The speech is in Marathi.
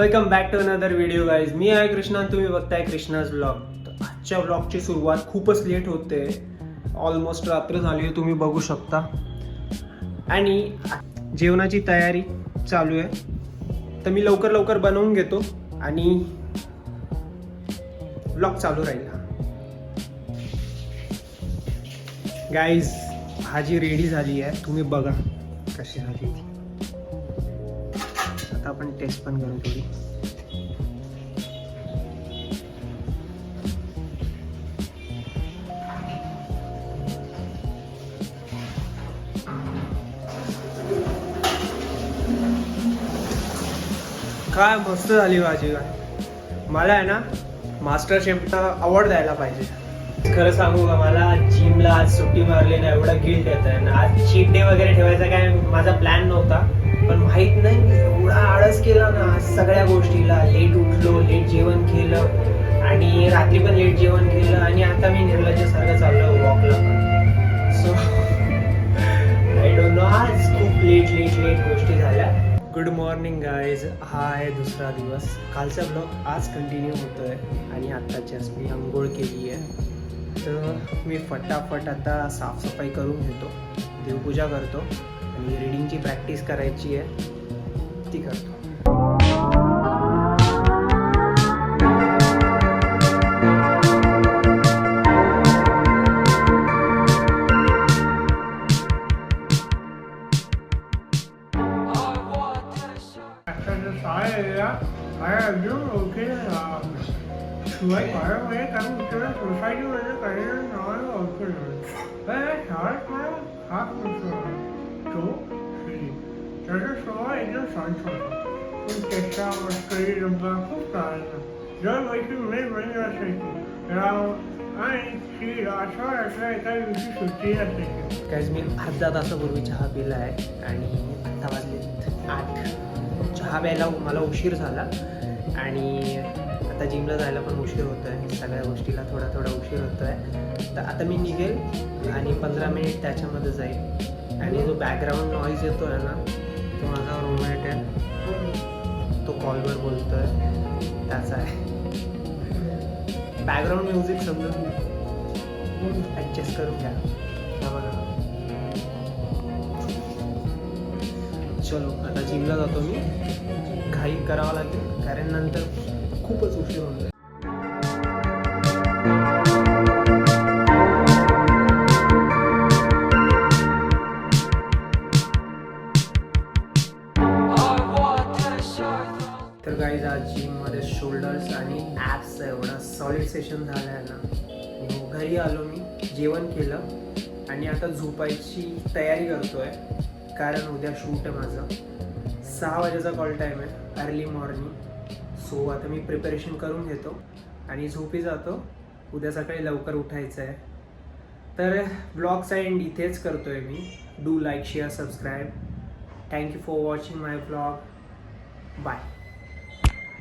Welcome back to another video guys. मी आहे कृष्णा, तुम्ही बघताय कृष्णाज ब्लॉग. तर आजच्या ब्लॉगची सुरुवात खूपच लेट होते. ऑलमोस्ट रात्र झाली आहे, तुम्ही बघू शकता. आणि जेवणाची तयारी चालू आहे, तर मी लवकर बनवून घेतो आणि ब्लॉग चालू राहील. गाईज, भाजी रेडी झाली आहे, तुम्ही बघा कशी झाली ती. आता आपण टेस्ट पण करू थोडी. काय मस्त झाली भाजी. काय मला आहे ना मास्टर शेफचा अवॉर्ड द्यायला पाहिजे. खरं सांगू का, मला जिमला आज सुट्टी मारली ना, एवढा गिल्ट येत आहे ना. आज चीट डे वगैरे ठेवायचा काय माझा प्लॅन नव्हता, पण माहित नाही मी एवढा आळस केला ना सगळ्या गोष्टीला. लेट उठलो, लेट जेवण केलं आणि रात्री पण लेट जेवण केलं आणि आता मी निर्लज्जासारखं चाललो वॉकला. सो आय डोंट नो, आज खूप लेट गोष्टी झाल्या. Good morning guys. हा आहे दुसरा दिवस. कालचा ब्लॉग आज कंटिन्यू होतोय आणि आता जस्ट मी आंघोळ केली आहे. तर मी फटाफट आता साफसफाई करून घेतो, देवपूजा करतो आणि रीडिंगची प्रॅक्टिस करायची आहे, ती करतो. सोसायटीमध्ये काही नावाला औषध शाळेत मला हात नसतो तो त्याचा स्वभाव एकदम शांत होता. पण त्याच्या मस्करी रंगा खूप चालायचा. जर पैकी मुळे बनी असायची आणि ती अशा वाटल्या एका दिवशी सुट्टी असायची. काहीच मी अर्धा तासापूर्वी चहा पिला आहे आणि आता वाजले 8. चहा प्यायला मला उशीर झाला आणि आता जिमला जायला पण उशीर होतो आहे. सगळ्या गोष्टीला थोडा उशीर होतो आहे. तर आता मी निघेल आणि 15 मिनिट त्याच्यामध्ये जाईल. आणि जो बॅकग्राऊंड नॉईज येतो आहे ना, तो माझा रूममेट आहे, तो कॉलवर बोलतो आहे, त्याचा आहे. बॅकग्राऊंड म्युझिक समजून ॲडजस्ट करून घ्या. बघा, चलो आता जिमला जातो मी. घाई करावं लागेल कारण नंतर खूपच उशीर होतो. तर गाईज, आज जिममध्ये शोल्डर्स आणि ॲप्सचा एवढा सॉलिड सेशन झाला आहे ना. घरी आलो, मी जेवण केलं आणि आता झोपायची तयारी करतोय कारण उद्या शूट आहे माझं. 6 वाजेचा कॉल टाईम आहे, अर्ली मॉर्निंग. सो आता मी प्रिपरेशन करून घेतो आणि झोपी जातो. उद्या सकाळी लवकर उठायचं आहे. तर ब्लॉगचा एंड इथेच करतो आहे मी. Do like, share, subscribe. Thank you for watching my blog. Bye.